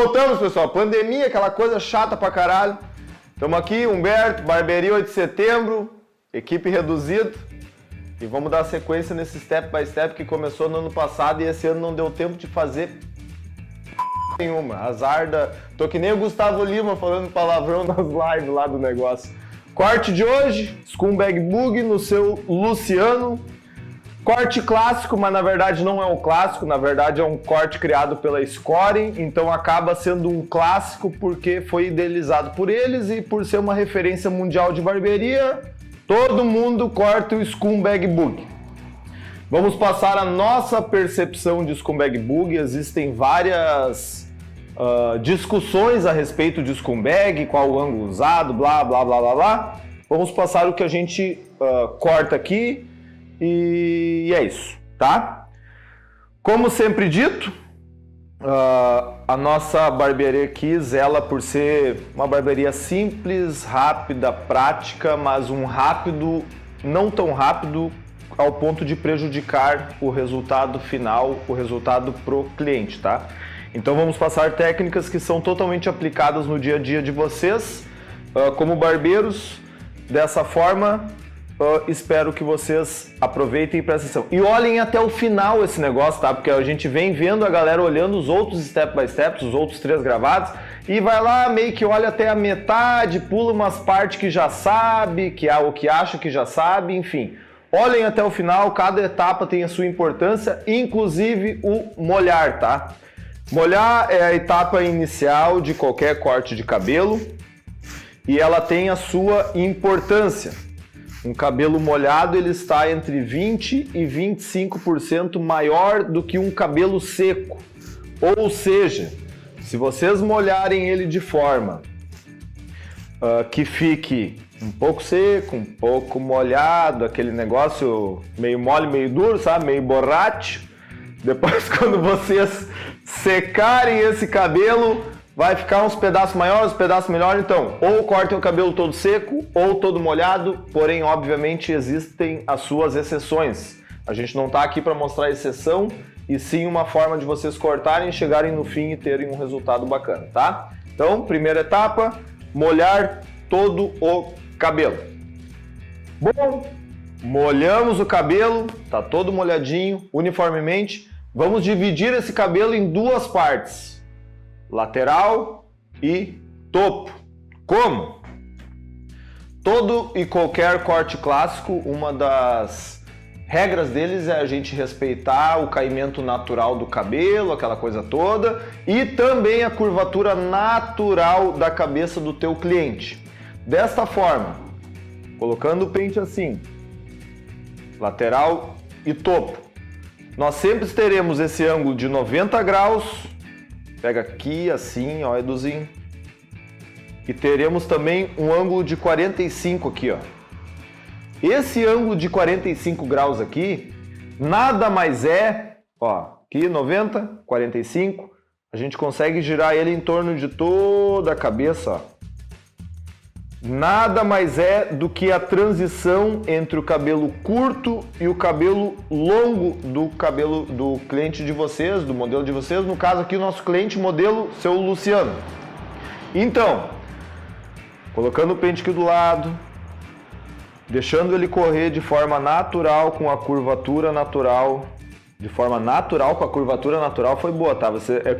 Voltamos, pessoal. Pandemia, aquela coisa chata pra caralho. Estamos aqui, Humberto, barbearia 8 de setembro, equipe reduzida. E vamos dar sequência nesse step by step que começou no ano passado e esse ano não deu tempo de fazer nenhuma. Azar da... Tô que nem o Gustavo Lima falando palavrão nas lives lá do negócio. Corte de hoje, Scumbag Bug no seu Luciano. Corte clássico, mas na verdade não é um clássico, na verdade é um corte criado pela Score, então acaba sendo um clássico porque foi idealizado por eles e por ser uma referência mundial de barbearia, todo mundo corta o Scumbag Bug. Vamos passar a nossa percepção de Scumbag Bug, existem várias discussões a respeito de Scumbag, qual o ângulo usado, blá blá blá blá blá. Vamos passar o que a gente corta aqui. E é isso, tá? Como sempre dito, a nossa barbearia aqui zela por ser uma barbearia simples, rápida, prática, mas um rápido, não tão rápido ao ponto de prejudicar o resultado final, o resultado pro cliente, tá? Então vamos passar técnicas que são totalmente aplicadas no dia a dia de vocês, como barbeiros, dessa forma. Espero que vocês aproveitem e prestem atenção. E olhem até o final esse negócio, tá? Porque a gente vem vendo a galera olhando os outros step by steps, os outros 3 gravados, e vai lá, meio que olha até a metade, pula umas partes que já sabe, ou que acha que já sabe, enfim. Olhem até o final, cada etapa tem a sua importância, inclusive o molhar, tá? Molhar é a etapa inicial de qualquer corte de cabelo e ela tem a sua importância. Um cabelo molhado ele está entre 20% e 25% maior do que um cabelo seco. Ou seja, se vocês molharem ele de forma que fique um pouco seco, um pouco molhado, aquele negócio meio mole, meio duro, sabe? Meio borracho. Depois, quando vocês secarem esse cabelo, vai ficar uns pedaços maiores, uns pedaços menores, então, ou cortem o cabelo todo seco, ou todo molhado, porém, obviamente, existem as suas exceções. A gente não está aqui para mostrar exceção, e sim uma forma de vocês cortarem, chegarem no fim e terem um resultado bacana, tá? Então, primeira etapa, molhar todo o cabelo. Bom, molhamos o cabelo, tá todo molhadinho, uniformemente. Vamos dividir esse cabelo em 2 partes. Lateral e topo. Como? Todo e qualquer corte clássico, uma das regras deles é a gente respeitar o caimento natural do cabelo, aquela coisa toda, e também a curvatura natural da cabeça do teu cliente. Desta forma, colocando o pente assim, lateral e topo, nós sempre teremos esse ângulo de 90 graus, pega aqui assim, ó, Eduzinho. E teremos também um ângulo de 45 aqui, ó. Esse ângulo de 45 graus aqui, nada mais é, ó, aqui 90, 45, a gente consegue girar ele em torno de toda a cabeça, ó. Nada mais é do que a transição entre o cabelo curto e o cabelo longo do cabelo do cliente de vocês, do modelo de vocês. No caso aqui, o nosso cliente, modelo seu Luciano. Então, colocando o pente aqui do lado, deixando ele correr de forma natural, com a curvatura natural. De forma natural, com a curvatura natural foi boa, tá?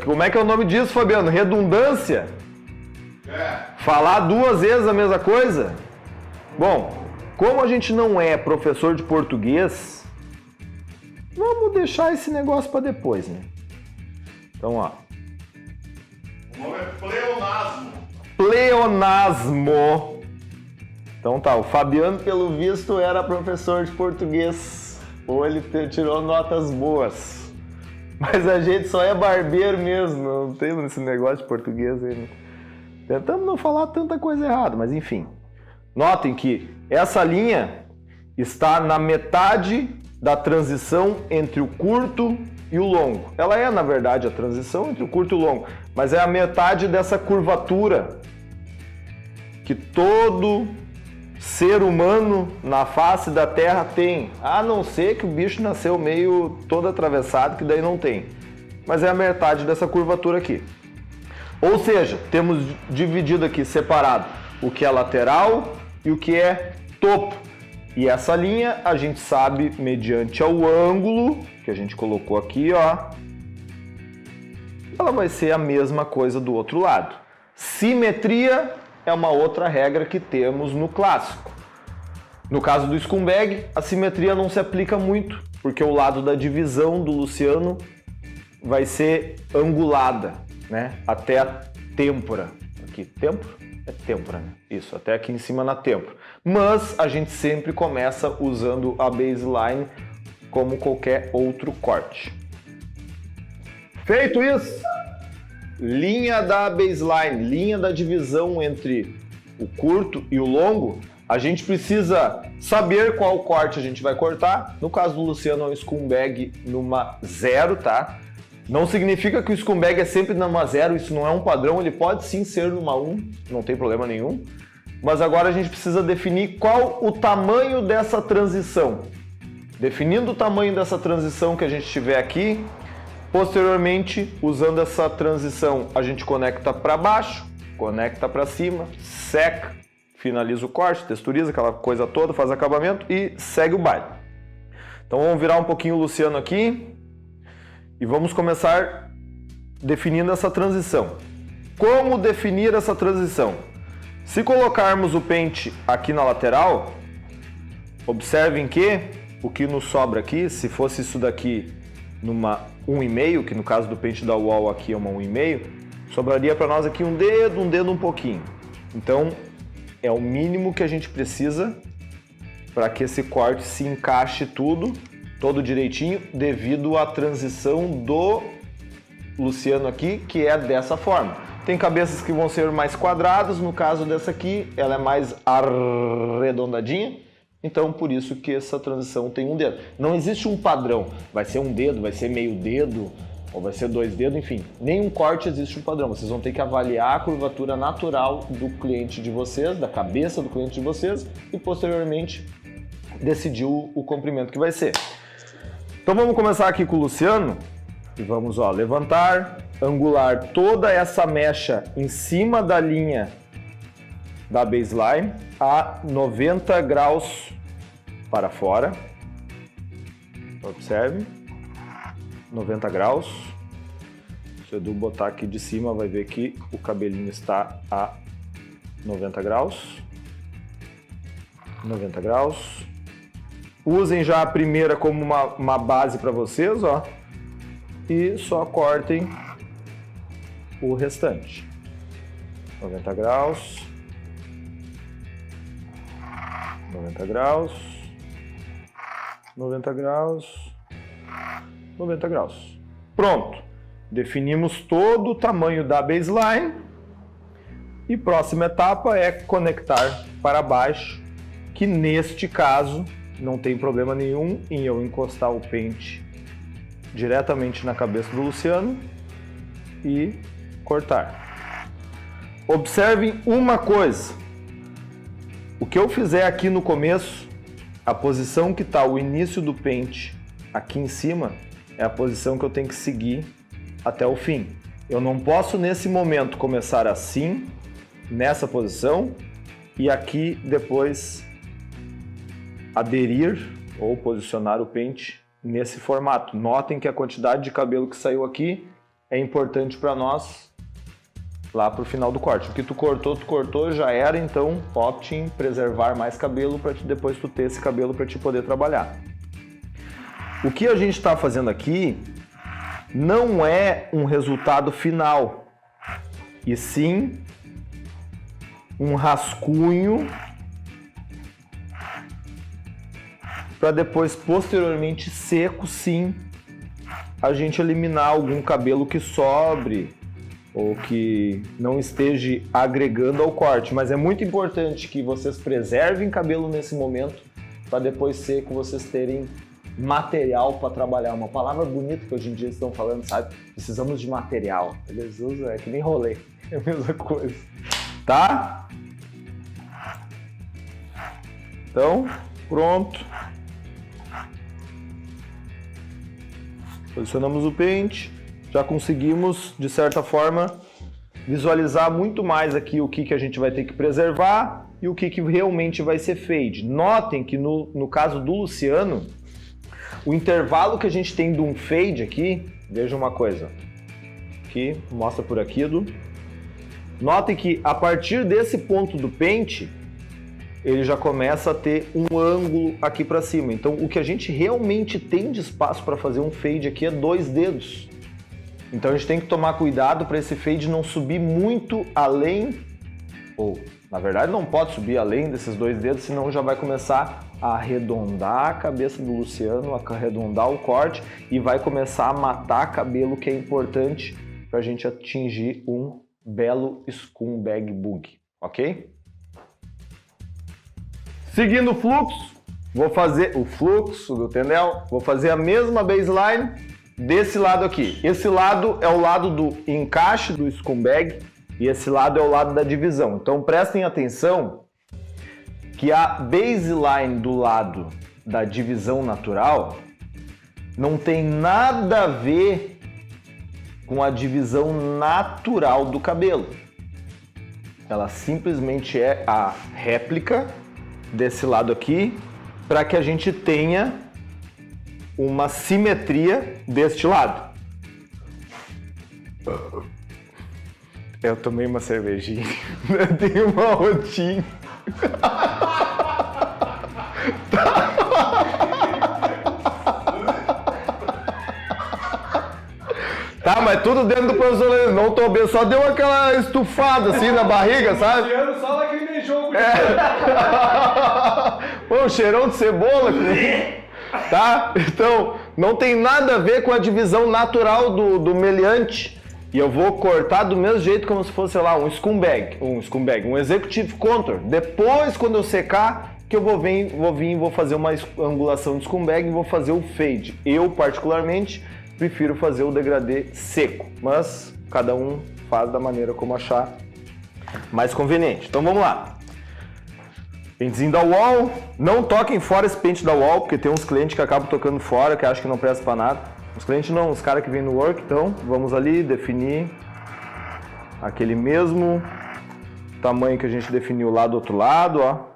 Como é que é o nome disso, Fabiano? Redundância? Falar 2 vezes a mesma coisa? Bom, como a gente não é professor de português, vamos deixar esse negócio para depois, né? Então, ó. O nome é pleonasmo. Pleonasmo. Então tá, o Fabiano, pelo visto, era professor de português. Ou ele tirou notas boas. Mas a gente só é barbeiro mesmo, não tem esse negócio de português aí, né? Tentamos não falar tanta coisa errada, mas enfim. Notem que essa linha está na metade da transição entre o curto e o longo. Ela é, na verdade, a transição entre o curto e o longo, mas é a metade dessa curvatura que todo ser humano na face da Terra tem. A não ser que o bicho nasceu meio todo atravessado, que daí não tem. Mas é a metade dessa curvatura aqui. Ou seja, temos dividido aqui, separado, o que é lateral e o que é topo. E essa linha a gente sabe mediante o ângulo que a gente colocou aqui, ó, ela vai ser a mesma coisa do outro lado. Simetria é uma outra regra que temos no clássico. No caso do scumbag, a simetria não se aplica muito, porque o lado da divisão do Luciano vai ser angulada, né? Até a têmpora. Aqui, têmpora? É têmpora, né? Isso, até aqui em cima na têmpora. Mas a gente sempre começa usando a baseline como qualquer outro corte. Feito isso, linha da baseline, linha da divisão entre o curto e o longo, a gente precisa saber qual corte a gente vai cortar. No caso do Luciano, é um scumbag numa 0, tá? Não significa que o scumbag é sempre numa 0, isso não é um padrão, ele pode sim ser numa 1, não tem problema nenhum. Mas agora a gente precisa definir qual o tamanho dessa transição. Definindo o tamanho dessa transição que a gente tiver aqui, posteriormente, usando essa transição, a gente conecta para baixo, conecta para cima, seca, finaliza o corte, texturiza, aquela coisa toda, faz acabamento e segue o baile. Então vamos virar um pouquinho o Luciano aqui e vamos começar definindo essa transição. Como definir essa transição? Se colocarmos o pente aqui na lateral, observem que o que nos sobra aqui, se fosse isso daqui numa 1,5, que no caso do pente da wall aqui é uma 1,5, sobraria para nós aqui um dedo um pouquinho. Então é o mínimo que a gente precisa para que esse corte se encaixe todo direitinho, devido à transição do Luciano aqui, que é dessa forma. Tem cabeças que vão ser mais quadradas, no caso dessa aqui, ela é mais arredondadinha, então por isso que essa transição tem um dedo. Não existe um padrão, vai ser um dedo, vai ser meio dedo, ou vai ser 2 dedos, enfim. Nenhum corte existe um padrão, vocês vão ter que avaliar a curvatura natural do cliente de vocês, da cabeça do cliente de vocês, e posteriormente decidir o comprimento que vai ser. Então vamos começar aqui com o Luciano, e vamos, ó, levantar, angular toda essa mecha em cima da linha da baseline a 90 graus para fora. Observe, 90 graus. Se o Edu botar aqui de cima, vai ver que o cabelinho está a 90 graus. 90 graus. Usem já a primeira como uma base para vocês, ó. E só cortem o restante. 90 graus. 90 graus. 90 graus. 90 graus. Pronto. Definimos todo o tamanho da baseline. E próxima etapa é conectar para baixo, que neste caso não tem problema nenhum em eu encostar o pente diretamente na cabeça do Luciano e cortar. Observem uma coisa. O que eu fizer aqui no começo, a posição que está o início do pente aqui em cima, é a posição que eu tenho que seguir até o fim. Eu não posso nesse momento começar assim, nessa posição, e aqui depois aderir ou posicionar o pente nesse formato. Notem que a quantidade de cabelo que saiu aqui é importante para nós lá para o final do corte. O que tu cortou, já era, então opte em preservar mais cabelo para depois tu ter esse cabelo para te poder trabalhar. O que a gente está fazendo aqui não é um resultado final, e sim um rascunho para depois, posteriormente, seco, sim, a gente eliminar algum cabelo que sobre ou que não esteja agregando ao corte. Mas é muito importante que vocês preservem cabelo nesse momento para depois seco vocês terem material para trabalhar. Uma palavra bonita que hoje em dia estão falando, sabe? Precisamos de material. Eles usam, é que nem rolê, é a mesma coisa. Tá? Então, pronto. Posicionamos o pente, já conseguimos, de certa forma, visualizar muito mais aqui o que a gente vai ter que preservar e o que realmente vai ser fade. Notem que no caso do Luciano, o intervalo que a gente tem de um fade aqui, veja uma coisa, aqui, mostra por aqui, Edu. Notem que a partir desse ponto do pente, ele já começa a ter um ângulo aqui para cima. Então, o que a gente realmente tem de espaço para fazer um fade aqui é 2 dedos. Então, a gente tem que tomar cuidado para esse fade não subir muito além, ou, na verdade, não pode subir além desses 2 dedos, senão já vai começar a arredondar a cabeça do Luciano, a arredondar o corte e vai começar a matar cabelo, que é importante para a gente atingir um belo scumbag bug, ok? Seguindo o fluxo, vou fazer o fluxo do Tendel, vou fazer a mesma baseline desse lado aqui. Esse lado é o lado do encaixe do scumbag e esse lado é o lado da divisão. Então prestem atenção que a baseline do lado da divisão natural não tem nada a ver com a divisão natural do cabelo. Ela simplesmente é a réplica desse lado aqui, para que a gente tenha uma simetria deste lado. Eu tomei uma cervejinha, dei uma rotinha. Tá, mas tudo dentro do professor, não tô bem, só deu aquela estufada assim na barriga, sabe? Só lacrimejou. Pô, cheirão de cebola, tá? Então, não tem nada a ver com a divisão natural do meliante. E eu vou cortar do mesmo jeito como se fosse, sei lá, um executive contour. Depois, quando eu secar, que eu vou vir e vou fazer uma angulação de scumbag e vou fazer o fade. Eu, particularmente, prefiro fazer o degradê seco, mas cada um faz da maneira como achar mais conveniente. Então vamos lá. Pentezinho da wall, não toquem fora esse pente da wall, porque tem uns clientes que acabam tocando fora, que acham que não presta para nada. Os clientes não, os caras que vêm no work, então vamos ali definir aquele mesmo tamanho que a gente definiu lá do outro lado, ó.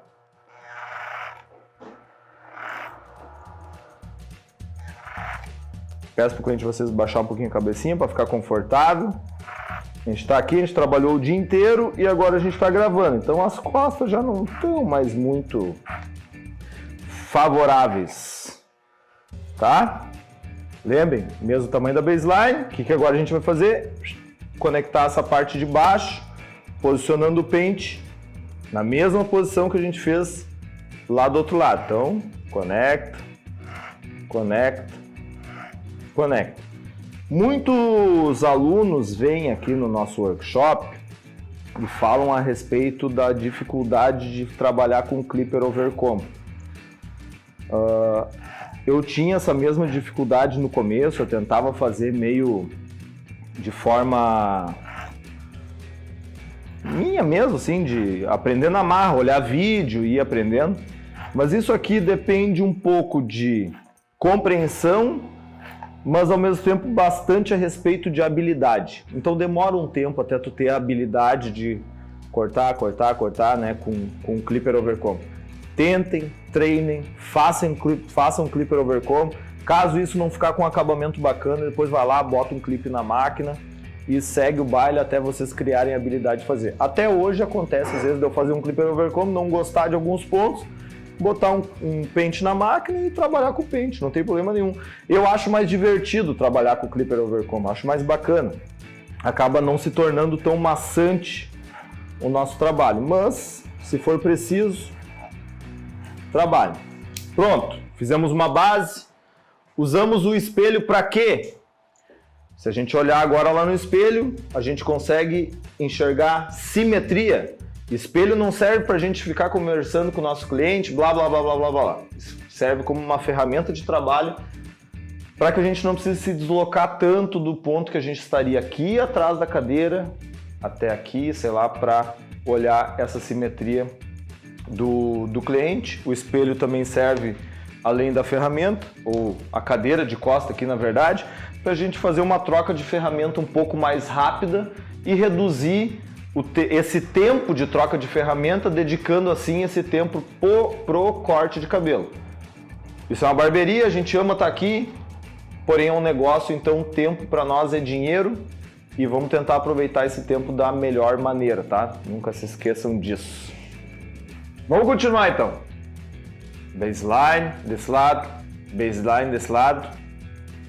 Peço pro cliente vocês baixar um pouquinho a cabecinha para ficar confortável. A gente está aqui, a gente trabalhou o dia inteiro e agora a gente está gravando. Então as costas já não estão mais muito favoráveis, tá? Lembrem, mesmo tamanho da baseline. O que agora a gente vai fazer? Conectar essa parte de baixo, posicionando o pente na mesma posição que a gente fez lá do outro lado. Então, conecta, conecta, conecta. Muitos alunos vêm aqui no nosso workshop e falam a respeito da dificuldade de trabalhar com clipper overcomb. Eu tinha essa mesma dificuldade no começo, eu tentava fazer meio de forma minha mesmo, assim, de aprender na marra, olhar vídeo e ir aprendendo. Mas isso aqui depende um pouco de compreensão, mas ao mesmo tempo bastante a respeito de habilidade. Então demora um tempo até tu ter a habilidade de cortar, né, com clipper overcomb. Tentem, treinem, façam clipper overcomb. Caso isso não ficar com um acabamento bacana, depois vai lá, bota um clipe na máquina e segue o baile até vocês criarem a habilidade de fazer. Até hoje acontece às vezes de eu fazer um clipper overcomb, não gostar de alguns pontos, botar um pente na máquina e trabalhar com o pente, não tem problema nenhum. Eu acho mais divertido trabalhar com o clipper overcomb, acho mais bacana. Acaba não se tornando tão maçante o nosso trabalho, mas se for preciso, trabalhe. Pronto, fizemos uma base, usamos o espelho para quê? Se a gente olhar agora lá no espelho, a gente consegue enxergar simetria. Espelho não serve para a gente ficar conversando com o nosso cliente, blá, blá, blá, blá, blá, blá. Serve como uma ferramenta de trabalho para que a gente não precise se deslocar tanto do ponto que a gente estaria aqui atrás da cadeira até aqui, sei lá, para olhar essa simetria do cliente. O espelho também serve além da ferramenta, ou a cadeira de costa aqui na verdade, para a gente fazer uma troca de ferramenta um pouco mais rápida e reduzir esse tempo de troca de ferramenta, dedicando assim esse tempo pro corte de cabelo. Isso é uma barbearia, a gente ama estar aqui, porém é um negócio, então tempo para nós é dinheiro e vamos tentar aproveitar esse tempo da melhor maneira, tá? Nunca se esqueçam disso. Vamos continuar então. Baseline desse lado, baseline desse lado.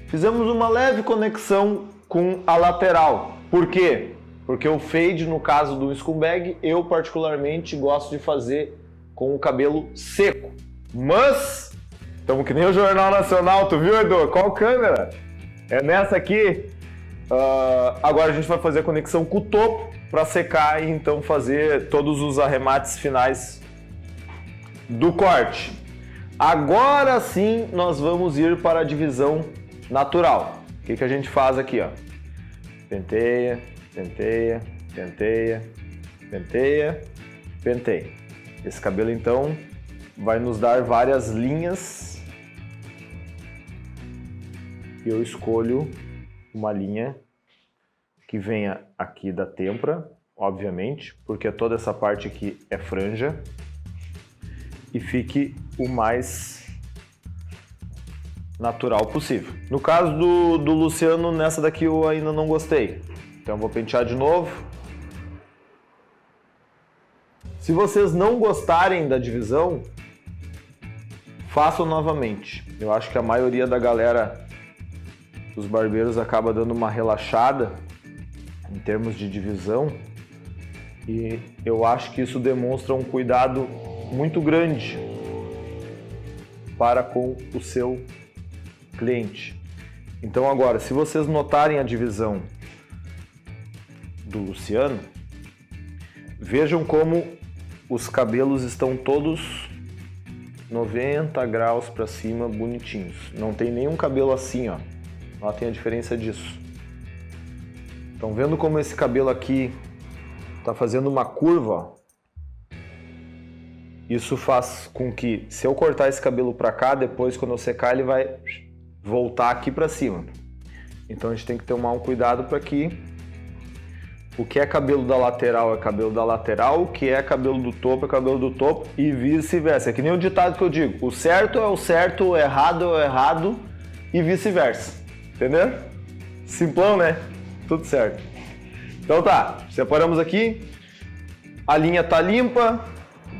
Fizemos uma leve conexão com a lateral. Por quê? Porque o fade, no caso do scumbag, eu particularmente gosto de fazer com o cabelo seco. Mas, estamos que nem o Jornal Nacional, tu viu, Edu? Qual câmera? É nessa aqui. Agora a gente vai fazer a conexão com o topo para secar e então fazer todos os arremates finais do corte. Agora sim nós vamos ir para a divisão natural. O que a gente faz aqui, ó? Penteia, penteia, penteia, penteia, penteia. Esse cabelo então vai nos dar várias linhas. Eu escolho uma linha que venha aqui da têmpora, obviamente, porque toda essa parte aqui é franja, e fique o mais natural possível. No caso do Luciano, nessa daqui eu ainda não gostei, então vou pentear de novo. Se vocês não gostarem da divisão, façam novamente. Eu acho que a maioria da galera, os barbeiros, acaba dando uma relaxada em termos de divisão, e eu acho que isso demonstra um cuidado muito grande para com o seu cliente. Então agora, se vocês notarem a divisão do Luciano, vejam como os cabelos estão todos 90 graus para cima, bonitinhos. Não tem nenhum cabelo assim, ó. Notem a diferença disso. Estão vendo como esse cabelo aqui está fazendo uma curva, ó? Isso faz com que, se eu cortar esse cabelo para cá, depois quando eu secar ele vai voltar aqui para cima. Então a gente tem que tomar um cuidado para que o que é cabelo da lateral é cabelo da lateral, o que é cabelo do topo é cabelo do topo e vice-versa. É que nem o ditado que eu digo, o certo é o certo, o errado é o errado e vice-versa. Entendeu? Simplão, né? Tudo certo. Então tá, separamos aqui, a linha tá limpa,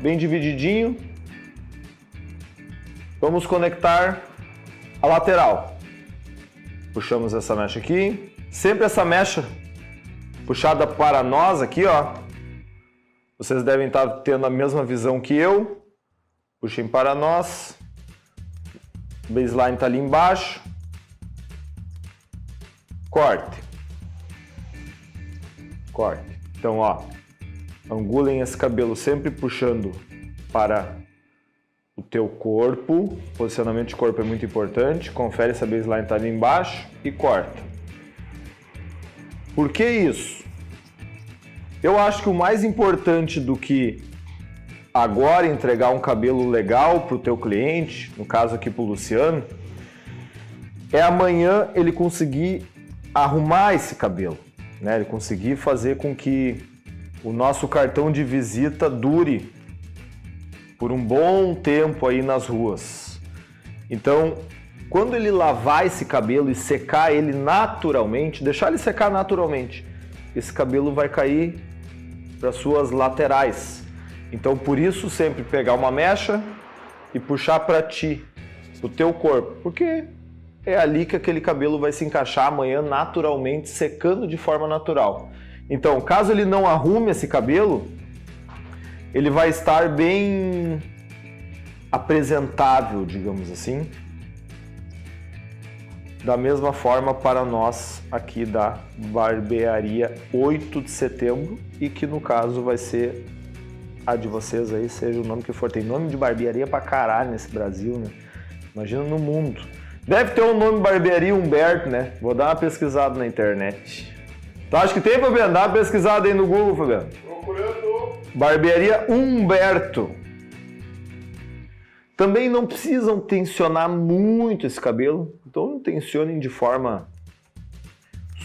bem divididinho. Vamos conectar a lateral. Puxamos essa mecha aqui. Sempre essa mecha puxada para nós aqui, ó. Vocês devem estar tendo a mesma visão que eu. Puxem para nós. Baseline tá ali embaixo. Corte. Corte. Então, ó, angulem esse cabelo sempre puxando para o teu corpo. Posicionamento de corpo é muito importante. Confere se a baseline está ali embaixo e corta. Por que isso? Eu acho que o mais importante do que agora entregar um cabelo legal para o teu cliente, no caso aqui para o Luciano, é amanhã ele conseguir arrumar esse cabelo, né? Ele conseguir fazer com que o nosso cartão de visita dure por um bom tempo aí nas ruas. Então, quando ele lavar esse cabelo e secar ele naturalmente, deixar ele secar naturalmente, esse cabelo vai cair para suas laterais. Então, por isso, sempre pegar uma mecha e puxar para ti, pro teu corpo, porque é ali que aquele cabelo vai se encaixar amanhã naturalmente, secando de forma natural. Então, caso ele não arrume esse cabelo, ele vai estar bem apresentável, digamos assim. Da mesma forma para nós aqui da Barbearia 8 de Setembro, e que no caso vai ser a de vocês aí, seja o nome que for. Tem nome de barbearia pra caralho nesse Brasil, né? Imagina no mundo. Deve ter um nome Barbearia Humberto, né? Vou dar uma pesquisada na internet. Tu acha que tem, Fabiano? Dá uma pesquisada aí no Google, Fabiano. Procurando. Barbearia Humberto. Também não precisam tensionar muito esse cabelo, então tensionem de forma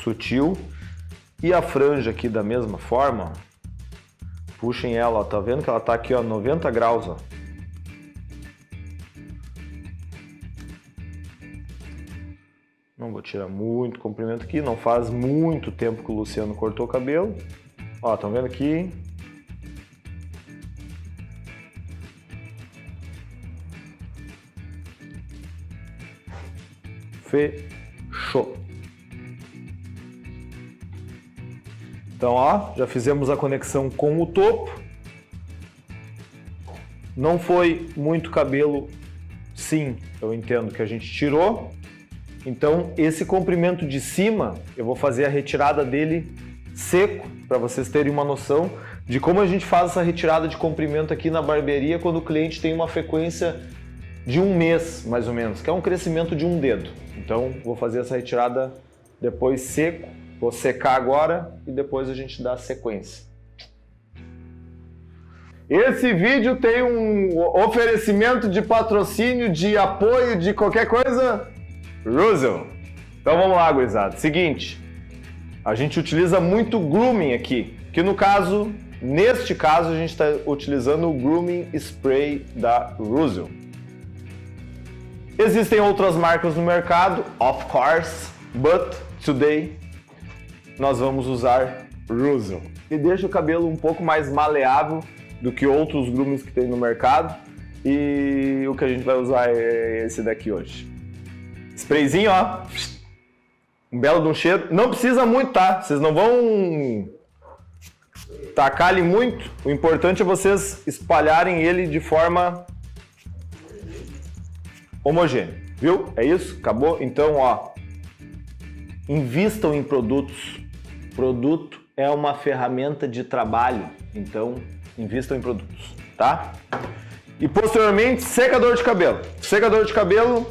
sutil. E a franja aqui da mesma forma, ó, puxem ela, ó, tá vendo que ela tá aqui, ó, 90 graus, ó. Não vou tirar muito comprimento aqui, não faz muito tempo que o Luciano cortou o cabelo. Ó, estão vendo aqui? Fechou. Então, ó, já fizemos a conexão com o topo. Não foi muito cabelo, sim, eu entendo que a gente tirou. Então, esse comprimento de cima, eu vou fazer a retirada dele seco, para vocês terem uma noção de como a gente faz essa retirada de comprimento aqui na barbearia quando o cliente tem uma frequência de 1 mês, mais ou menos, que é um crescimento de 1 dedo. Então, vou fazer essa retirada depois seco, vou secar agora e depois a gente dá a sequência. Esse vídeo tem um oferecimento de patrocínio, de apoio, de qualquer coisa? Russell. Então vamos lá, gurizada. Seguinte, a gente utiliza muito grooming aqui, que no caso, neste caso, a gente está utilizando o Grooming Spray da Russell. Existem outras marcas no mercado, of course, but today nós vamos usar Russell. E deixa o cabelo um pouco mais maleável do que outros groomings que tem no mercado. E o que a gente vai usar é esse daqui hoje. Sprayzinho, ó. Um belo de um cheiro. Não precisa muito, tá? Vocês não vão tacar ele muito. O importante é vocês espalharem ele de forma homogênea. Viu? É isso? Acabou? Então, ó. Invistam em produtos. Produto é uma ferramenta de trabalho. Então, invistam em produtos, tá? E posteriormente, secador de cabelo. Secador de cabelo...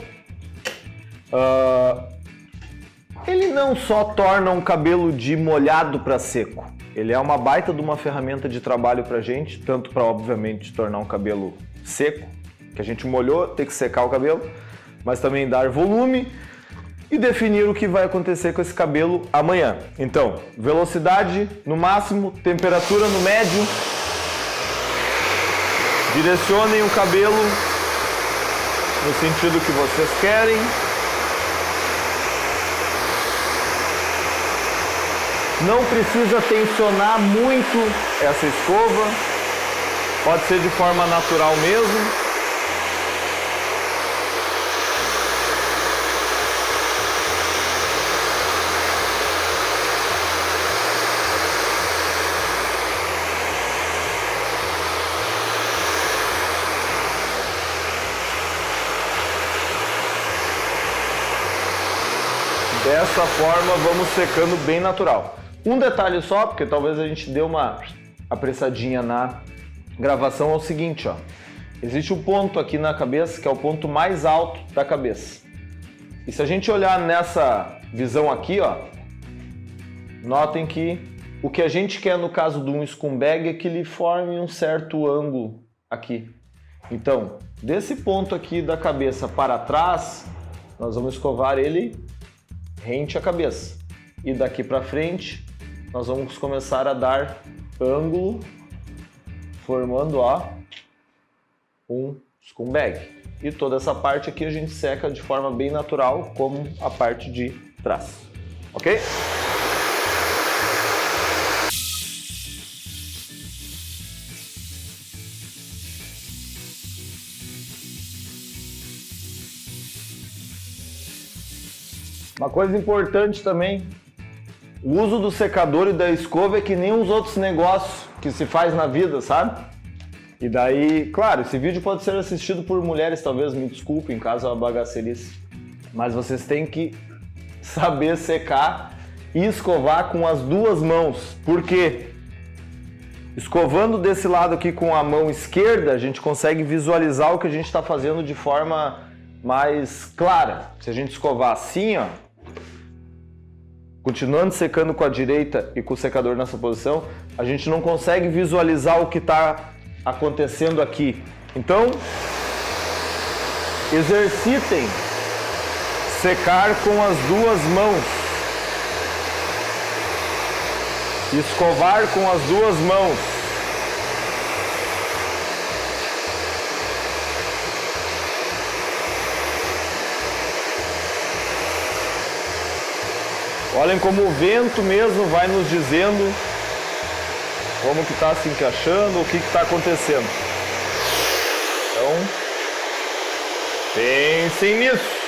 ele não só torna um cabelo de molhado para seco, ele é uma baita de uma ferramenta de trabalho pra gente, tanto para obviamente tornar um cabelo seco, que a gente molhou, tem que secar o cabelo, mas também dar volume e definir o que vai acontecer com esse cabelo amanhã. Então, velocidade no máximo, temperatura no médio, direcionem o cabelo no sentido que vocês querem. Não precisa tensionar muito essa escova, pode ser de forma natural mesmo. Dessa forma vamos secando bem natural. Um detalhe só, porque talvez a gente dê uma apressadinha na gravação, é o seguinte, ó. Existe um ponto aqui na cabeça que é o ponto mais alto da cabeça. E se a gente olhar nessa visão aqui, ó, notem que o que a gente quer no caso de um scumbag é que ele forme um certo ângulo aqui. Então, desse ponto aqui da cabeça para trás, nós vamos escovar ele rente à cabeça. E daqui para frente, nós vamos começar a dar ângulo, formando, ó, um scumbag. E toda essa parte aqui a gente seca de forma bem natural, como a parte de trás. Ok? Uma coisa importante também, o uso do secador e da escova é que nem os outros negócios que se faz na vida, sabe? E daí, claro, esse vídeo pode ser assistido por mulheres, talvez, me desculpem, caso a bagacerice. Mas vocês têm que saber secar e escovar com as duas mãos. Por quê? Escovando desse lado aqui com a mão esquerda, a gente consegue visualizar o que a gente está fazendo de forma mais clara. Se a gente escovar assim, ó, continuando secando com a direita e com o secador nessa posição, a gente não consegue visualizar o que está acontecendo aqui. Então, Exercitem secar com as duas mãos. Escovar com as duas mãos. Olhem como o vento mesmo vai nos dizendo como que está se encaixando, o que está acontecendo. Então, pensem nisso.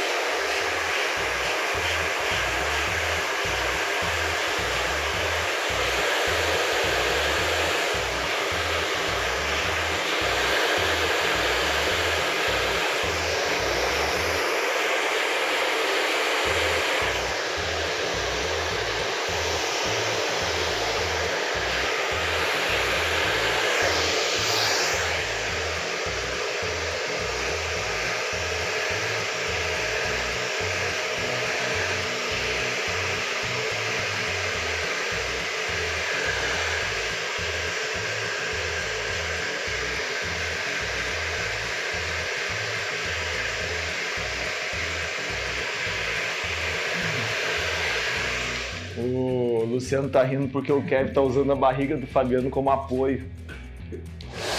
O Luciano tá rindo porque o Kevin tá usando a barriga do Fabiano como apoio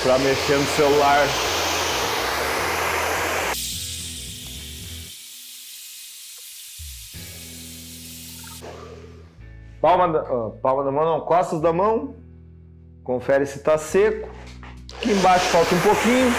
pra mexer no celular. Palma da mão não, costas da mão. Confere se tá seco. Aqui embaixo falta um pouquinho.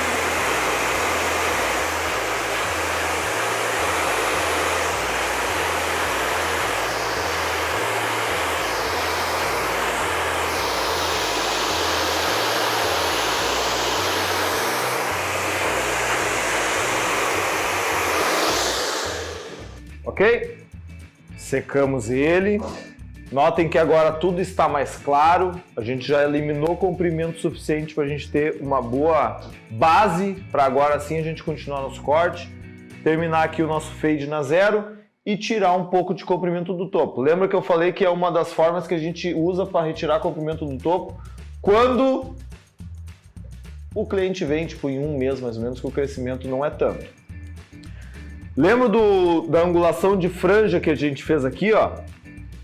Ok? Secamos ele. Notem que agora tudo está mais claro. A gente já eliminou comprimento suficiente para a gente ter uma boa base para agora sim a gente continuar nosso corte, terminar aqui o nosso fade na zero e tirar um pouco de comprimento do topo. Lembra que eu falei que é uma das formas que a gente usa para retirar comprimento do topo quando o cliente vem tipo em um mês mais ou menos que o crescimento não é tanto. Lembra da angulação de franja que a gente fez aqui, ó?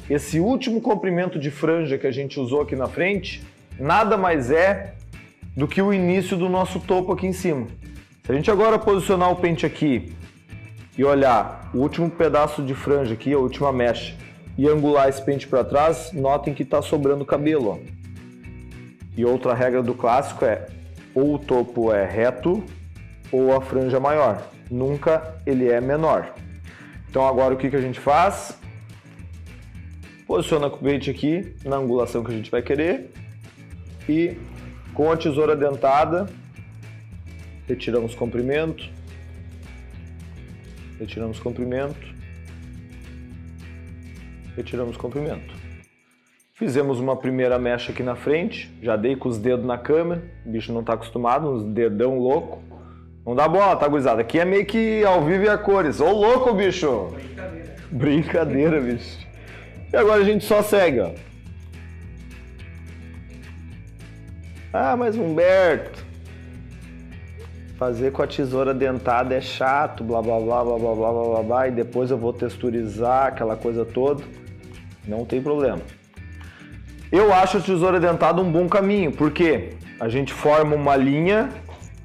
Esse último comprimento de franja que a gente usou aqui na frente, nada mais é do que o início do nosso topo aqui em cima. Se a gente agora posicionar o pente aqui e olhar o último pedaço de franja aqui, a última mecha, e angular esse pente para trás, notem que está sobrando cabelo, ó. E outra regra do clássico é ou o topo é reto ou a franja maior. Nunca ele é menor. Então agora o que a gente faz? Posiciona o pente aqui na angulação que a gente vai querer e com a tesoura dentada retiramos comprimento, retiramos comprimento, retiramos comprimento. Fizemos uma primeira mecha aqui na frente, já dei com os dedos na câmera, o bicho não está acostumado, uns dedão louco. Não dá bola, tá, gurizada? Aqui é meio que ao vivo e a cores. Ô, louco, bicho! Brincadeira. Brincadeira, bicho. E agora a gente só segue, ó. Ah, mas Humberto, fazer com a tesoura dentada é chato, blá, blá, blá, blá, blá, blá, blá, blá, blá, e depois eu vou texturizar aquela coisa toda. Não tem problema. Eu acho a tesoura dentada um bom caminho, porque a gente forma uma linha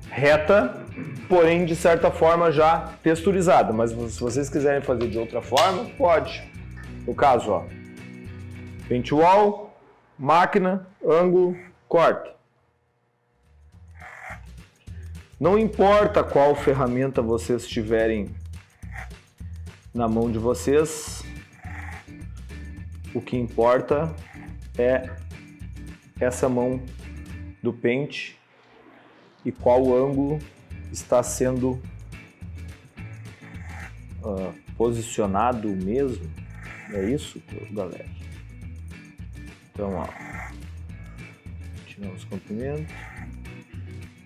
reta, porém de certa forma já texturizada, mas se vocês quiserem fazer de outra forma, pode. No caso, ó, pente wall, máquina, ângulo, corta. Não importa qual ferramenta vocês tiverem na mão de vocês, o que importa é essa mão do pente e qual ângulo está sendo posicionado mesmo. É isso, galera? Então, ó, tiramos comprimento,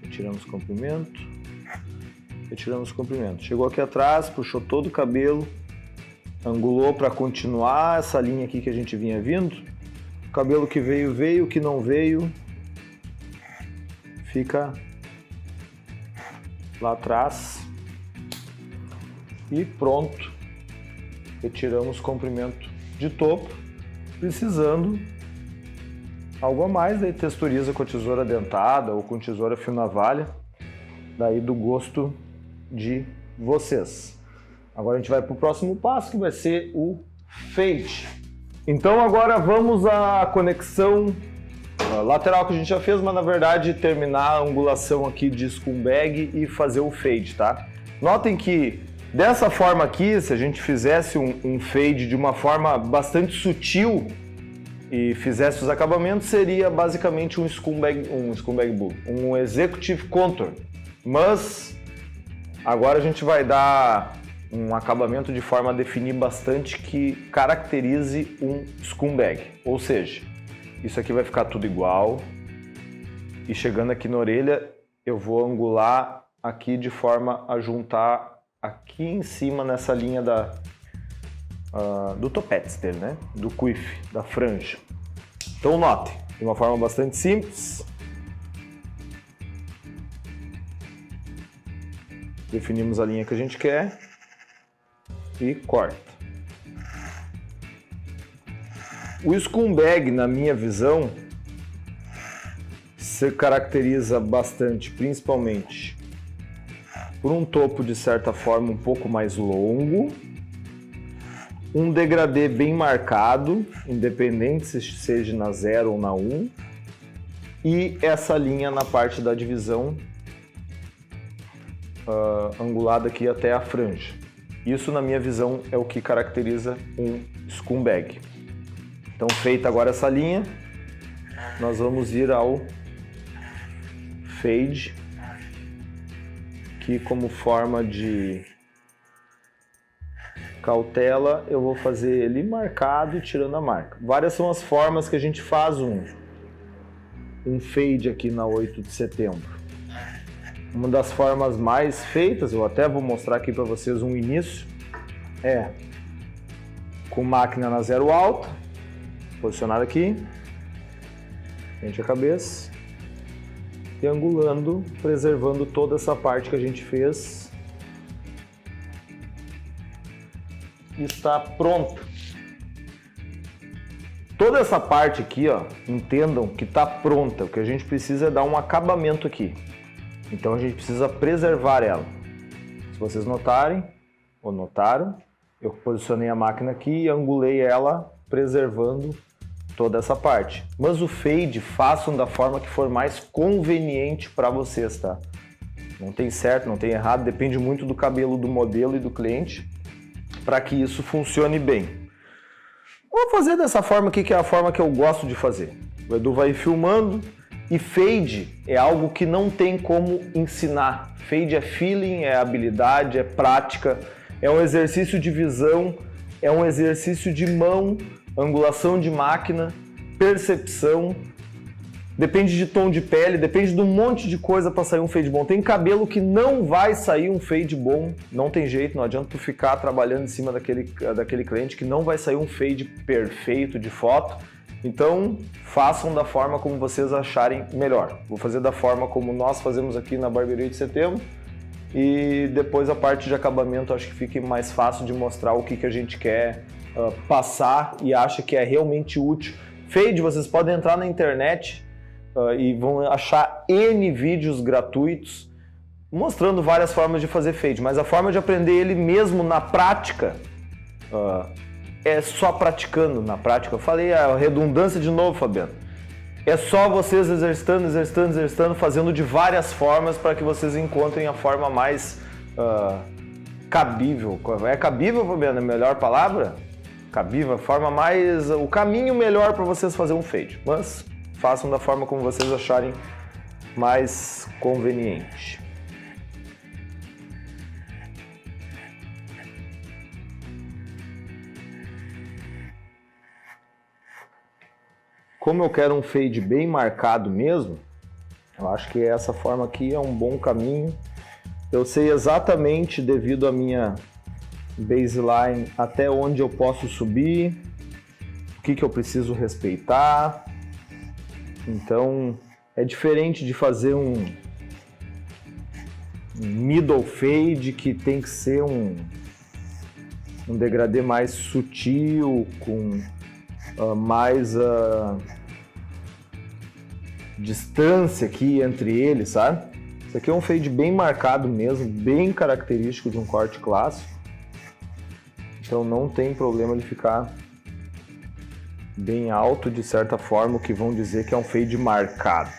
retiramos comprimento, retiramos comprimento. Chegou aqui atrás, puxou todo o cabelo, angulou para continuar essa linha aqui que a gente vinha vindo. O cabelo que veio, veio, o que não veio, fica lá atrás e pronto. Retiramos o comprimento de topo, precisando algo a mais, daí texturiza com a tesoura dentada ou com tesoura fio navalha, daí do gosto de vocês. Agora a gente vai para o próximo passo, que vai ser o fade. Então agora vamos à conexão lateral que a gente já fez, mas na verdade terminar a angulação aqui de scumbag e fazer o fade, tá? Notem que dessa forma aqui, se a gente fizesse um fade de uma forma bastante sutil e fizesse os acabamentos, seria basicamente um scumbag bull, um executive contour. Mas agora a gente vai dar um acabamento de forma a definir bastante que caracterize um scumbag, ou seja, isso aqui vai ficar tudo igual e chegando aqui na orelha eu vou angular aqui de forma a juntar aqui em cima nessa linha do topete dele, né? Do quiff, da franja. Então note, de uma forma bastante simples, definimos a linha que a gente quer e corta. O scumbag, na minha visão, se caracteriza bastante, principalmente por um topo de certa forma um pouco mais longo, um degradê bem marcado, independente se seja na 0 ou na 1, e essa linha na parte da divisão angulada aqui até a franja. Isso, na minha visão, é o que caracteriza um scumbag. Então, feita agora essa linha, nós vamos ir ao fade, que como forma de cautela eu vou fazer ele marcado e tirando a marca. Várias são as formas que a gente faz um fade aqui na 8 de setembro. Uma das formas mais feitas, eu até vou mostrar aqui para vocês um início, é com máquina na 0 alta, posicionada aqui, frente à cabeça, e angulando, preservando toda essa parte que a gente fez. Está pronto. Toda essa parte aqui, ó, entendam que está pronta. O que a gente precisa é dar um acabamento aqui. Então a gente precisa preservar ela. Se vocês notarem, ou notaram, eu posicionei a máquina aqui e angulei ela, preservando toda essa parte. Mas o fade, façam da forma que for mais conveniente para vocês, tá? Não tem certo, não tem errado, depende muito do cabelo do modelo e do cliente para que isso funcione bem. Vou fazer dessa forma aqui, que é a forma que eu gosto de fazer. O Edu vai filmando. E fade é algo que não tem como ensinar. Fade é feeling, é habilidade, é prática, é um exercício de visão, é um exercício de mão, angulação de máquina, percepção. Depende de tom de pele, depende de um monte de coisa para sair um fade bom. Tem cabelo que não vai sair um fade bom, não tem jeito, não adianta tu ficar trabalhando em cima daquele cliente que não vai sair um fade perfeito de foto. Então, façam da forma como vocês acharem melhor. Vou fazer da forma como nós fazemos aqui na Barbearia de Setembro e depois a parte de acabamento acho que fique mais fácil de mostrar o que a gente quer passar e acha que é realmente útil. Fade, vocês podem entrar na internet e vão achar N vídeos gratuitos mostrando várias formas de fazer fade, mas a forma de aprender ele mesmo na prática é só praticando na prática. Eu falei a redundância de novo, Fabiano. É só vocês exercitando, fazendo de várias formas para que vocês encontrem a forma mais cabível. É cabível, Fabiano? É a melhor palavra? Cabível, a forma mais... o caminho melhor para vocês fazer um fade. Mas façam da forma como vocês acharem mais conveniente. Como eu quero um fade bem marcado mesmo, eu acho que essa forma aqui é um bom caminho. Eu sei exatamente, devido à minha baseline, até onde eu posso subir, o que eu preciso respeitar. Então, é diferente de fazer um middle fade, que tem que ser um degradê mais sutil, com mais distância aqui entre eles, sabe? Isso aqui é um fade bem marcado mesmo, bem característico de um corte clássico. Então não tem problema ele ficar bem alto, de certa forma, o que vão dizer que é um fade marcado.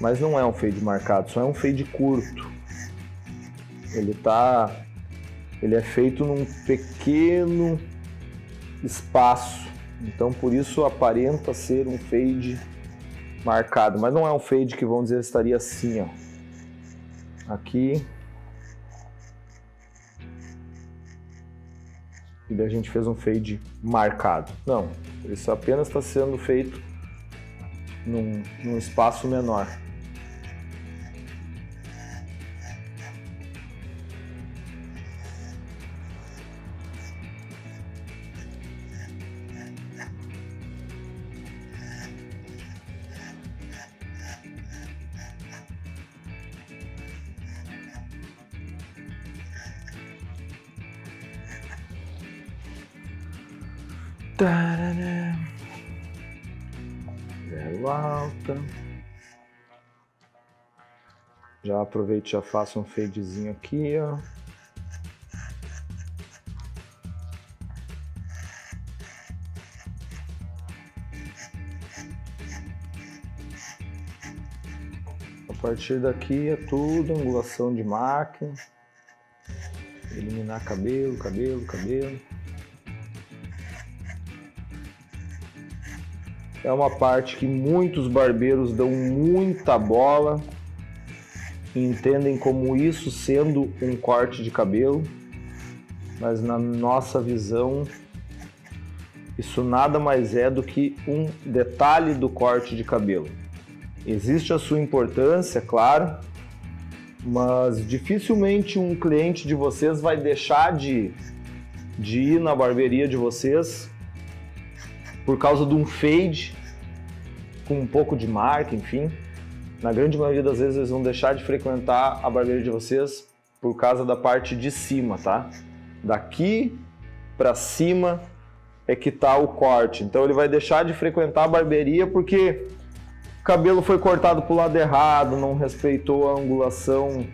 Mas não é um fade marcado, só é um fade curto. Ele é feito num pequeno espaço, então por isso aparenta ser um fade marcado, mas não é um fade que, vamos dizer, estaria assim, ó. Aqui. E daí a gente fez um fade marcado. Não, isso apenas está sendo feito num espaço menor. Zero alta. Já aproveito e já faço um fadezinho aqui, ó. A partir daqui é tudo angulação de máquina. Eliminar cabelo, cabelo, cabelo. É uma parte que muitos barbeiros dão muita bola e entendem como isso sendo um corte de cabelo, mas na nossa visão isso nada mais é do que um detalhe do corte de cabelo. Existe a sua importância, claro, mas dificilmente um cliente de vocês vai deixar de ir na barbearia de vocês por causa de um fade com um pouco de marca, enfim. Na grande maioria das vezes eles vão deixar de frequentar a barbearia de vocês por causa da parte de cima, tá? Daqui para cima é que tá o corte. Então ele vai deixar de frequentar a barbearia porque o cabelo foi cortado pro lado errado, não respeitou a angulação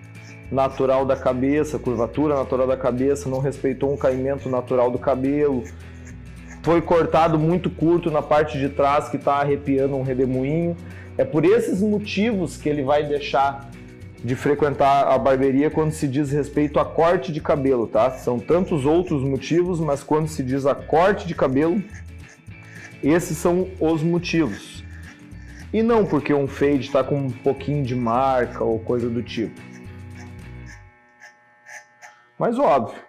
natural da cabeça, a curvatura natural da cabeça, não respeitou um caimento natural do cabelo. Foi cortado muito curto na parte de trás que está arrepiando um redemoinho. É por esses motivos que ele vai deixar de frequentar a barbearia quando se diz respeito a corte de cabelo, tá? São tantos outros motivos, mas quando se diz a corte de cabelo, esses são os motivos. E não porque um fade está com um pouquinho de marca ou coisa do tipo. Mas óbvio.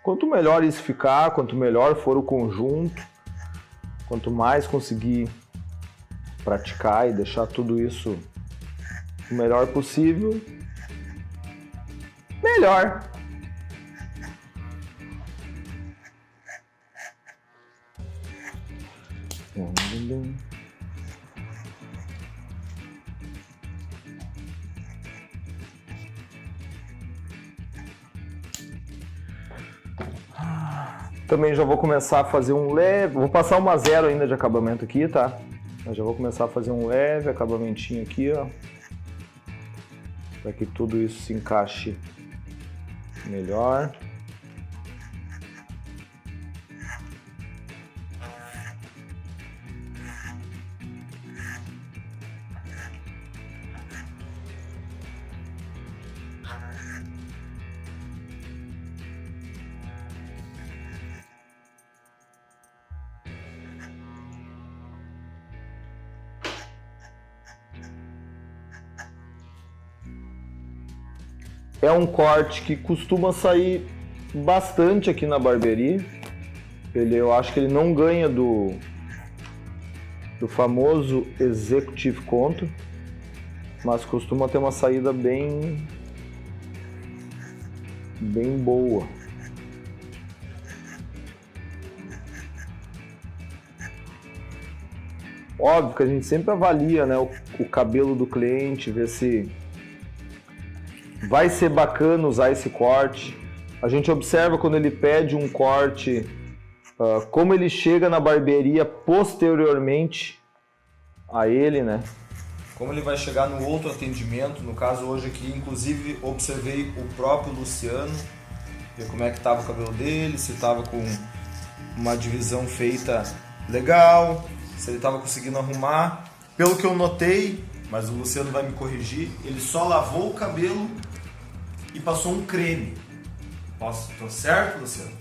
Quanto melhor isso ficar, quanto melhor for o conjunto, quanto mais conseguir praticar e deixar tudo isso o melhor possível, melhor. Também já vou começar a fazer um leve, vou passar uma 0 ainda de acabamento aqui, tá? Mas já vou começar a fazer um leve acabamentinho aqui, ó. Para que tudo isso se encaixe melhor. É um corte que costuma sair bastante aqui na barbearia. Eu acho que ele não ganha do famoso Executive Contour, mas costuma ter uma saída bem boa. Óbvio que a gente sempre avalia, né, o cabelo do cliente, ver se vai ser bacana usar esse corte, A gente observa quando ele pede um corte, como ele chega na barbearia posteriormente a ele, né? Como ele vai chegar no outro atendimento, no caso hoje aqui, inclusive observei o próprio Luciano, ver como é que estava o cabelo dele, se estava com uma divisão feita legal, se ele estava conseguindo arrumar. Pelo que eu notei, mas o Luciano vai me corrigir, ele só lavou o cabelo e passou um creme. Tô certo, Luciano?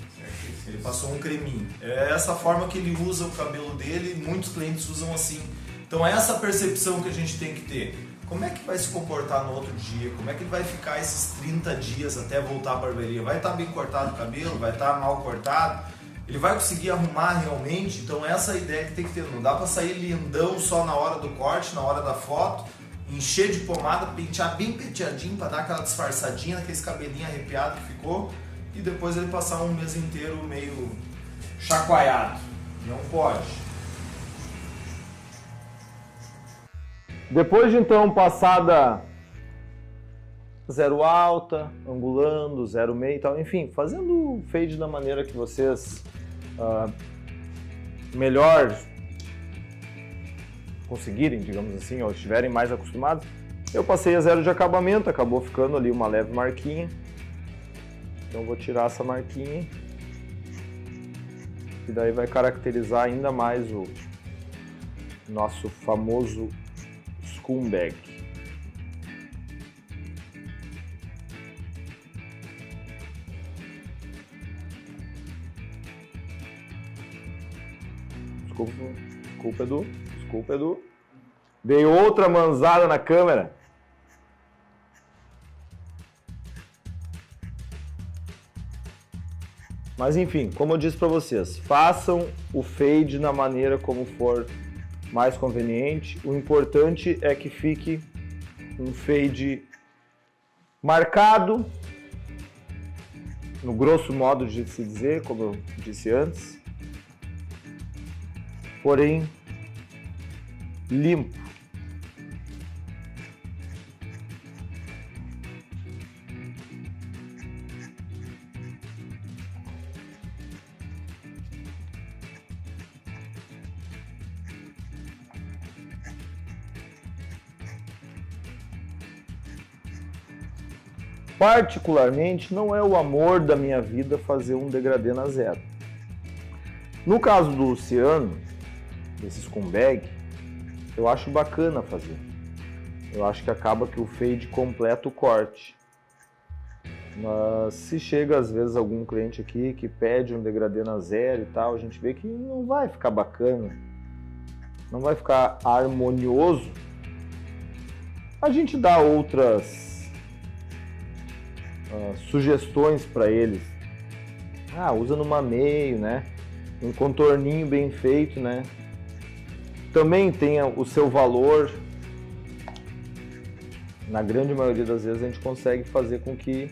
Ele passou um creminho. É essa forma que ele usa o cabelo dele, muitos clientes usam assim. Então é essa percepção que a gente tem que ter. Como é que vai se comportar no outro dia? Como é que vai ficar esses 30 dias até voltar à barbearia? Vai estar bem cortado o cabelo? Vai estar mal cortado? Ele vai conseguir arrumar realmente? Então essa é a ideia que tem que ter. Não dá para sair lindão só na hora do corte, na hora da foto, encher de pomada, pentear bem penteadinho para dar aquela disfarçadinha naquele cabelinho arrepiado que ficou e depois ele passar um mês inteiro meio chacoalhado. Não pode. Depois de então passada zero alta, angulando, zero meio e tal, enfim, fazendo o fade da maneira que vocês melhor conseguirem, digamos assim, ou estiverem mais acostumados. Eu passei a zero de acabamento, acabou ficando ali uma leve marquinha. Então vou tirar essa marquinha e daí vai caracterizar ainda mais o nosso famoso scumbag. Desculpa, Edu. Dei outra manzada na câmera. Mas enfim, como eu disse para vocês, façam o fade na maneira como for mais conveniente. O importante é que fique um fade marcado, no grosso modo de se dizer, como eu disse antes, porém limpo. Particularmente, não é o amor da minha vida fazer um degradê na zero. No caso do Luciano, desse scumbag, eu acho bacana fazer. Eu acho que acaba que o fade completa o corte. Mas se chega às vezes algum cliente aqui que pede um degradê na zero e tal, a gente vê que não vai ficar bacana, não vai ficar harmonioso. A gente dá outras sugestões para eles. Usa numa meio, né? Um contorninho bem feito, né? Também tem o seu valor. Na grande maioria das vezes a gente consegue fazer com que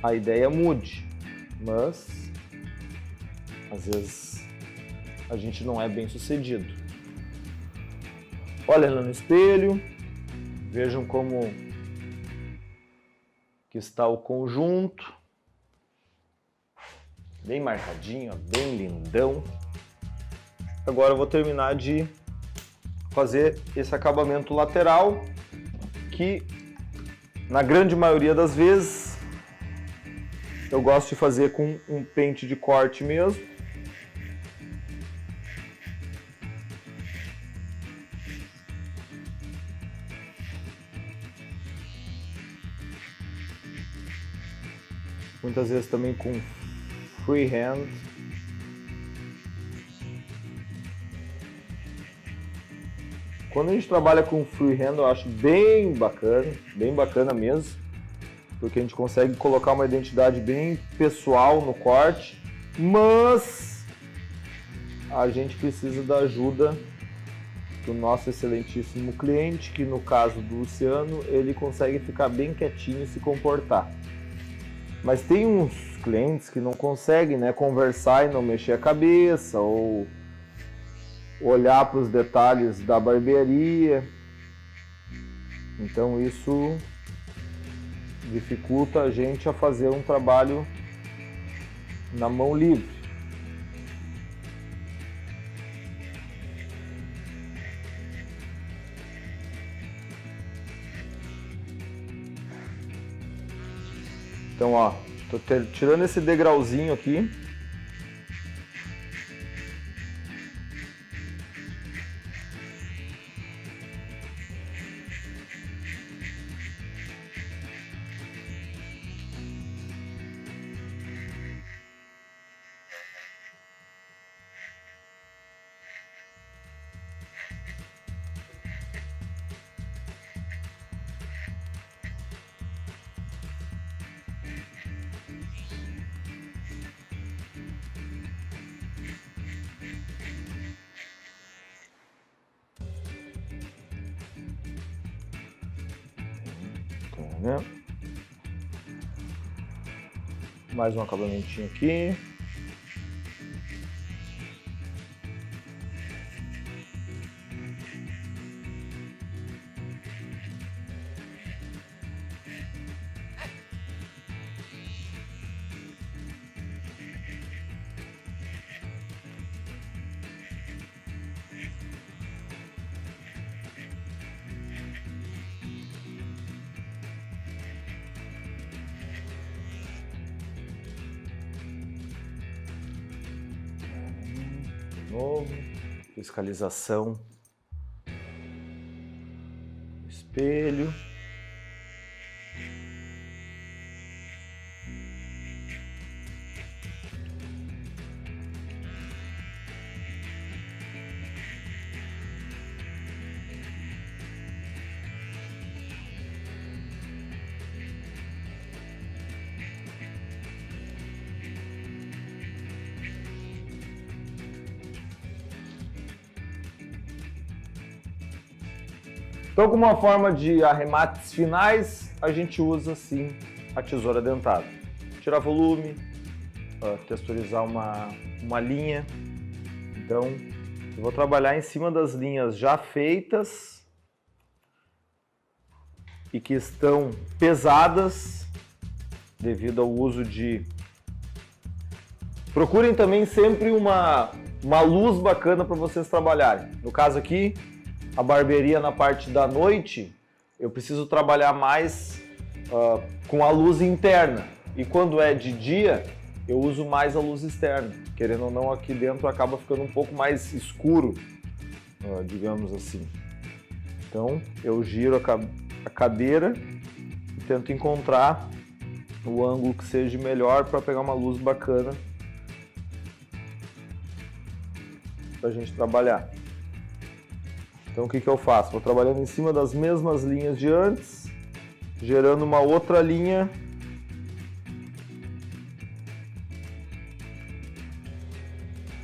a ideia mude, mas às vezes a gente não é bem sucedido. Olhem no espelho, vejam como que está o conjunto, bem marcadinho, bem lindão. Agora eu vou terminar de fazer esse acabamento lateral, que na grande maioria das vezes eu gosto de fazer com um pente de corte mesmo. Muitas vezes também com freehand. Quando a gente trabalha com freehand, eu acho bem bacana mesmo, porque a gente consegue colocar uma identidade bem pessoal no corte, mas a gente precisa da ajuda do nosso excelentíssimo cliente, que no caso do Luciano, ele consegue ficar bem quietinho e se comportar. Mas tem uns clientes que não conseguem, né, conversar e não mexer a cabeça, ou olhar para os detalhes da barbearia. Então isso dificulta a gente a fazer um trabalho na mão livre. Então, ó, tô tirando esse degrauzinho aqui. Né? Mais um acabamentinho aqui. Novo, fiscalização, espelho. Então, como uma forma de arremates finais, a gente usa, sim, a tesoura dentada. Tirar volume, texturizar uma linha. Então, eu vou trabalhar em cima das linhas já feitas e que estão pesadas devido ao uso de... Procurem também sempre uma luz bacana para vocês trabalharem. No caso aqui, a barbearia na parte da noite, eu preciso trabalhar mais com a luz interna. E quando é de dia, eu uso mais a luz externa. Querendo ou não, aqui dentro acaba ficando um pouco mais escuro, digamos assim. Então, eu giro a cadeira e tento encontrar o ângulo que seja melhor para pegar uma luz bacana para a gente trabalhar. Então, o que eu faço? Vou trabalhando em cima das mesmas linhas de antes, gerando uma outra linha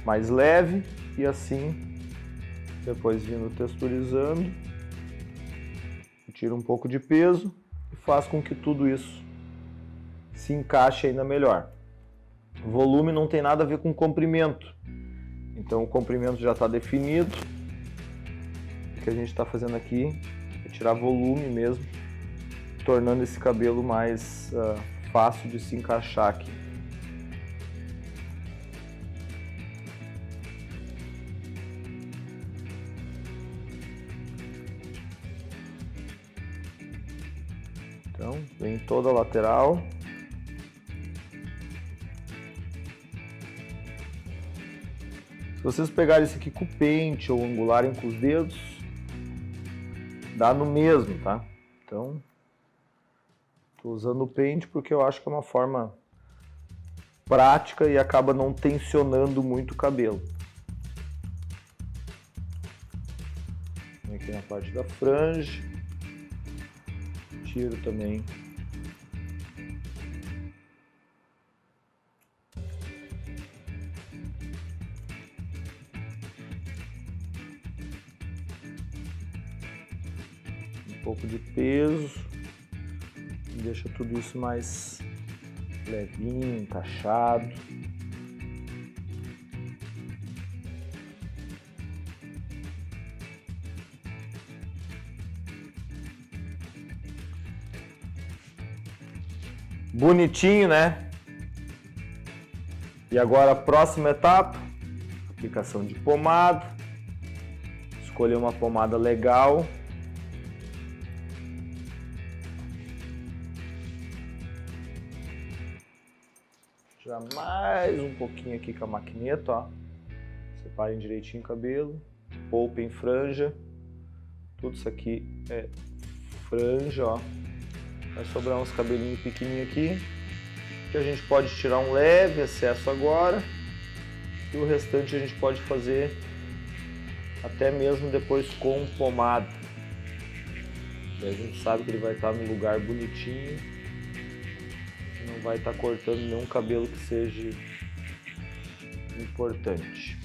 mais leve e assim, depois vindo texturizando, tiro um pouco de peso e faz com que tudo isso se encaixe ainda melhor. O volume não tem nada a ver com comprimento, então o comprimento já está definido. O que a gente está fazendo aqui é tirar volume mesmo, tornando esse cabelo mais fácil de se encaixar aqui. Então, vem toda a lateral. Se vocês pegarem esse aqui com o pente ou angularem com os dedos, dá no mesmo, tá? Então, tô usando o pente porque eu acho que é uma forma prática e acaba não tensionando muito o cabelo. Vem aqui na parte da franja, tiro também um pouco de peso, deixa tudo isso mais levinho, encaixado. Bonitinho, né? E agora a próxima etapa, aplicação de pomada. Escolher uma pomada legal. Tirar mais um pouquinho aqui com a maquineta, ó. Separem direitinho o cabelo. Poupem franja. Tudo isso aqui é franja, ó. Vai sobrar uns cabelinhos pequenininhos aqui, que a gente pode tirar um leve excesso agora. E o restante a gente pode fazer até mesmo depois com pomada. Daí a gente sabe que ele vai estar no lugar bonitinho. Não vai estar cortando nenhum cabelo que seja importante.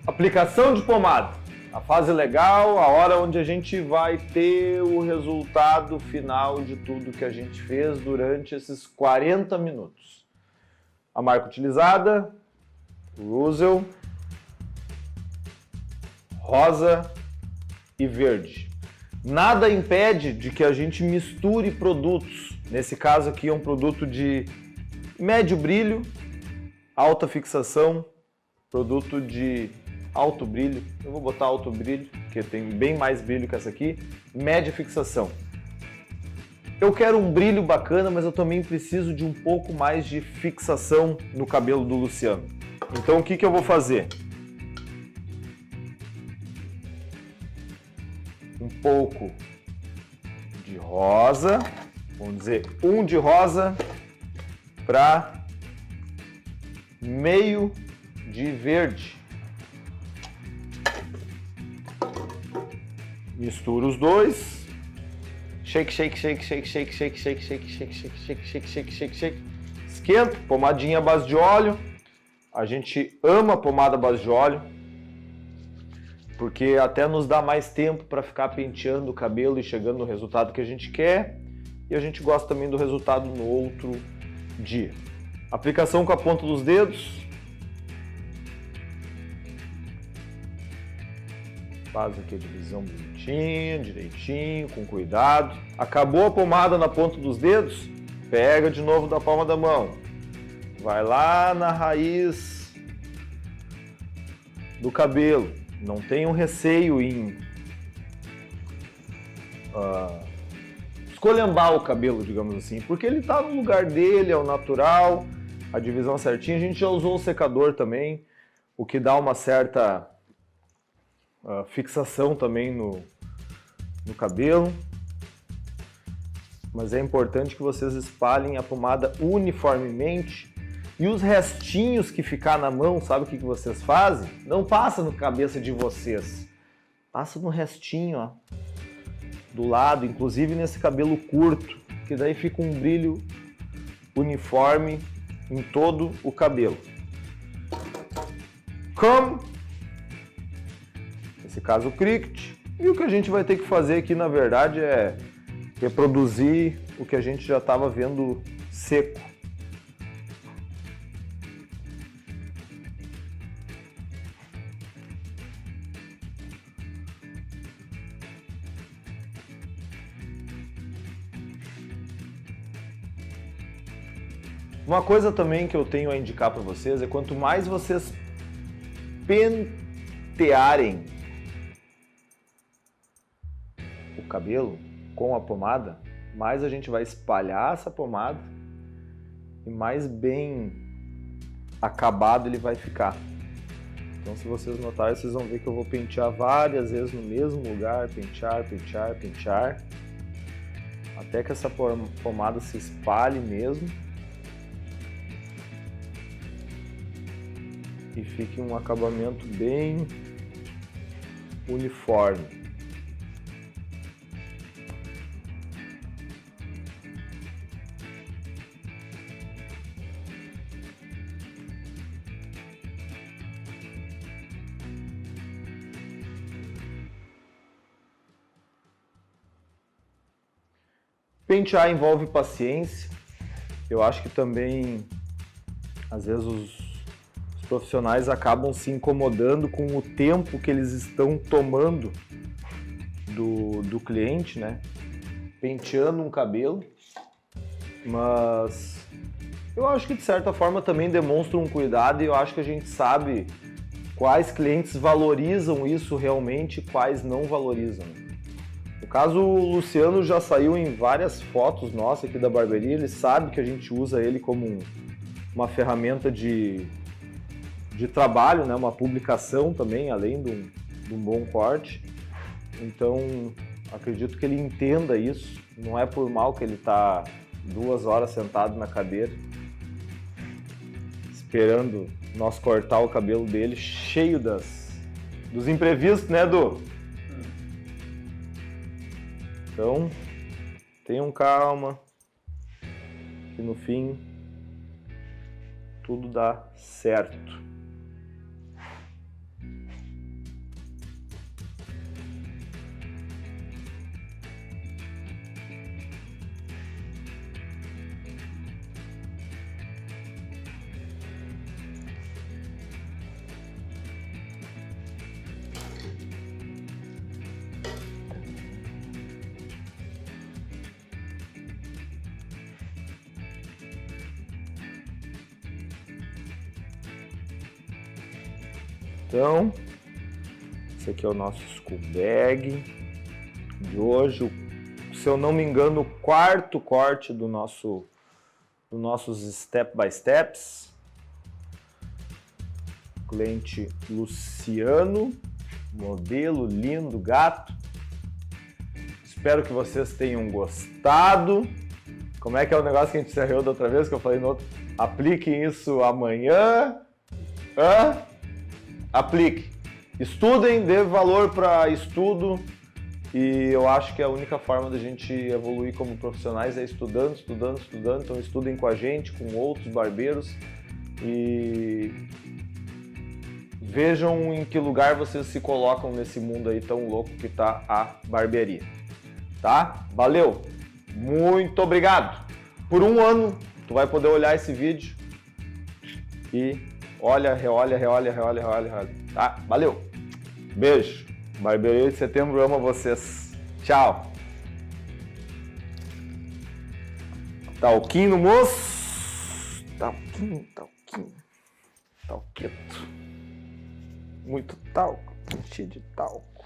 Aplicação de pomada. A fase legal, a hora onde a gente vai ter o resultado final de tudo que a gente fez durante esses 40 minutos. A marca utilizada, Russell, rosa e verde. Nada impede de que a gente misture produtos. Nesse caso aqui é um produto de médio brilho, alta fixação, produto de alto brilho. Eu vou botar alto brilho, porque tem bem mais brilho que essa aqui. Média fixação. Eu quero um brilho bacana, mas eu também preciso de um pouco mais de fixação no cabelo do Luciano. Então o que eu vou fazer? Um pouco de rosa, vamos dizer um de rosa para meio de verde. Misturo os dois. Shake, shake, shake, shake, shake, shake, shake, shake, shake, shake, shake, shake, shake, shake, shake. Esquenta, pomadinha à base de óleo. A gente ama a pomada à base de óleo, porque até nos dá mais tempo para ficar penteando o cabelo e chegando no resultado que a gente quer. E a gente gosta também do resultado no outro dia. Aplicação com a ponta dos dedos. Faz aqui a divisão bonitinha, direitinho, com cuidado. Acabou a pomada na ponta dos dedos? Pega de novo da palma da mão. Vai lá na raiz do cabelo. Não tenham receio em escolhambar o cabelo, digamos assim, porque ele está no lugar dele, é o natural, a divisão certinha. A gente já usou o secador também, o que dá uma certa fixação também no cabelo. Mas é importante que vocês espalhem a pomada uniformemente. E os restinhos que ficar na mão, sabe o que vocês fazem? Não passa na cabeça de vocês. Passa no restinho, ó, do lado, inclusive nesse cabelo curto, que daí fica um brilho uniforme em todo o cabelo. Comb, nesse caso o cricket. E o que a gente vai ter que fazer aqui, na verdade, é reproduzir o que a gente já estava vendo seco. Uma coisa também que eu tenho a indicar para vocês é quanto mais vocês pentearem o cabelo com a pomada, mais a gente vai espalhar essa pomada e mais bem acabado ele vai ficar. Então, se vocês notarem, vocês vão ver que eu vou pentear várias vezes no mesmo lugar, pentear, pentear, pentear, até que essa pomada se espalhe mesmo e fique um acabamento bem uniforme. Pentear envolve paciência. Eu acho que também, às vezes, os profissionais acabam se incomodando com o tempo que eles estão tomando do cliente, né? Penteando um cabelo. Mas Eu acho que de certa forma também demonstra um cuidado e eu acho que a gente sabe quais clientes valorizam isso realmente e quais não valorizam. No caso, o Luciano já saiu em várias fotos nossas aqui da barbearia, ele sabe que a gente usa ele como uma ferramenta de trabalho, né? Uma publicação também, além de um bom corte. Então, acredito que ele entenda isso, não é por mal que ele está 2 horas sentado na cadeira, esperando nós cortar o cabelo dele, cheio dos imprevistos, né, Edu? Então, tenham calma, que no fim tudo dá certo. Então, esse aqui é o nosso School Bag de hoje. Se eu não me engano, o 4º corte dos nossos Step by Steps. Cliente Luciano, modelo lindo, gato. Espero que vocês tenham gostado. Como é que é o negócio que a gente encerrou da outra vez, que eu falei no outro? Apliquem isso amanhã. Aplique. Estudem, dê valor para estudo. E eu acho que a única forma da gente evoluir como profissionais é estudando. Então estudem com a gente, com outros barbeiros. E vejam em que lugar vocês se colocam nesse mundo aí tão louco que tá a barbearia. Tá? Valeu! Muito obrigado! Por 1 ano, tu vai poder olhar esse vídeo e olha, reolha, tá? Valeu! Beijo! Barbearia de Setembro ama vocês. Tchau! Talquinho no moço! Talqueto. Muito talco, cheio de talco.